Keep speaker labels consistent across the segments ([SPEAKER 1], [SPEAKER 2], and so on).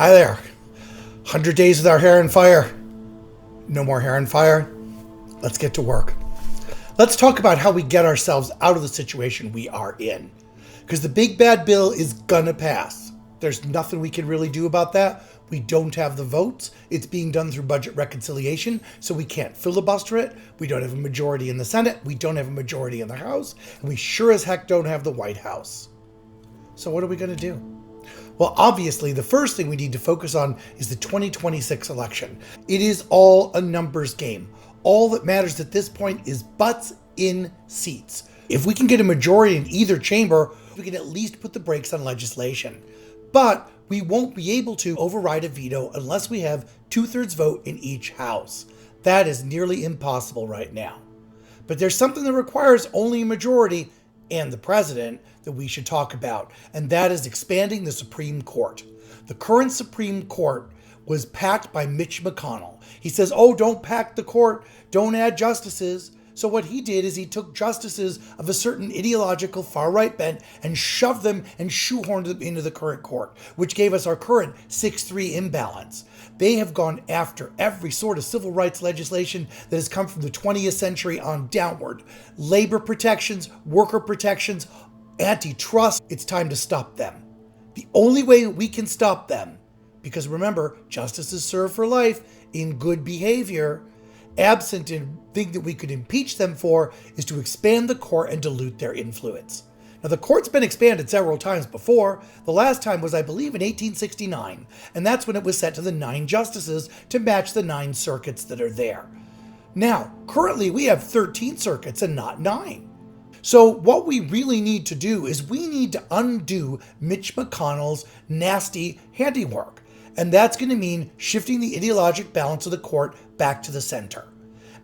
[SPEAKER 1] Hi there. 100 days without hair and fire. No more hair and fire. Let's get to work. Let's talk about how we get ourselves out of the situation we are in. Because the big bad bill is gonna pass. There's nothing we can really do about that. We don't have the votes. It's being done through budget reconciliation, so we can't filibuster it. We don't have a majority in the Senate. We don't have a majority in the House. And we sure as heck don't have the White House. So what are we gonna do? Well, obviously, the first thing we need to focus on is the 2026 election. It is all a numbers game. All that matters at this point is butts in seats. If we can get a majority in either chamber, we can at least put the brakes on legislation. But we won't be able to override a veto unless we have 2/3 vote in each house. That is nearly impossible right now. But there's something that requires only a majority and the president that we should talk about, and that is expanding the Supreme Court. The current Supreme Court was packed by Mitch McConnell. He says, oh, don't pack the court, don't add justices. So what he did is he took justices of a certain ideological far-right bent and shoved them and shoehorned them into the current court, which gave us our current 6-3 imbalance. They have gone after every sort of civil rights legislation that has come from the 20th century on downward. Labor protections, worker protections, antitrust. It's time to stop them. The only way we can stop them, because remember, justices serve for life in good behavior, absent a thing that we could impeach them for, is to expand the court and dilute their influence. Now, the court's been expanded several times before. The last time was, I believe, in 1869, and that's when it was set to the 9 justices to match the 9 circuits that are there. Now, currently we have 13 circuits and not 9. So what we really need to do is we need to undo Mitch McConnell's nasty handiwork. And that's going to mean shifting the ideologic balance of the court back to the center.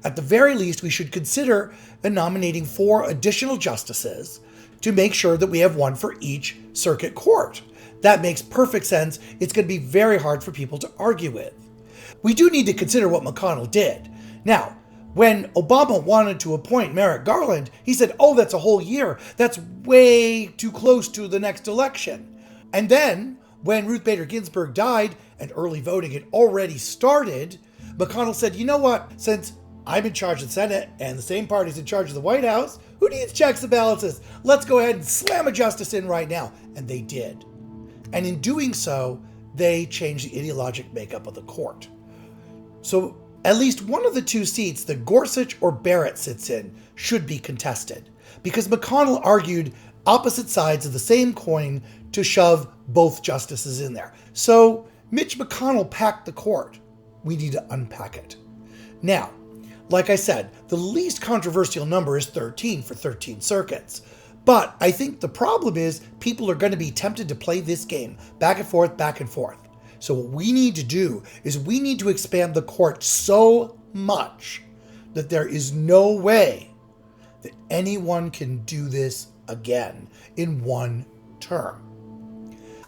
[SPEAKER 1] At the very least, we should consider nominating 4 additional justices to make sure that we have 1 for each circuit court. That makes perfect sense. It's going to be very hard for people to argue with. We do need to consider what McConnell did. Now, when Obama wanted to appoint Merrick Garland, he said, oh, that's a whole year. That's way too close to the next election. And then, when Ruth Bader Ginsburg died and early voting had already started, McConnell said, you know what, since I'm in charge of the Senate and the same party's in charge of the White House, who needs checks and balances? Let's go ahead and slam a justice in right now. And they did. And in doing so, they changed the ideologic makeup of the court. So at least one of the 2 seats that Gorsuch or Barrett sits in should be contested, because McConnell argued opposite sides of the same coin to shove both justices in there. So Mitch McConnell packed the court. We need to unpack it. Now, like I said, the least controversial number is 13 for 13 circuits. But I think the problem is people are going to be tempted to play this game back and forth, back and forth. So what we need to do is we need to expand the court so much that there is no way that anyone can do this again in one term.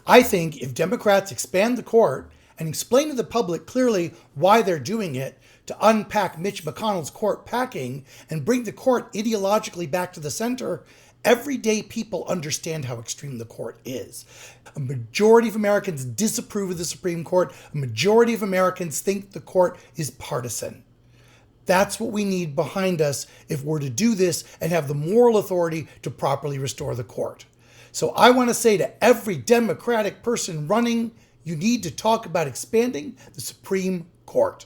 [SPEAKER 1] I think if Democrats expand the court and explain to the public clearly why they're doing it, to unpack Mitch McConnell's court packing and bring the court ideologically back to the center, everyday people understand how extreme the court is. A majority of Americans disapprove of the Supreme Court. A majority of Americans think the court is partisan. That's what we need behind us if we're to do this and have the moral authority to properly restore the court. So I want to say to every Democratic person running, you need to talk about expanding the Supreme Court.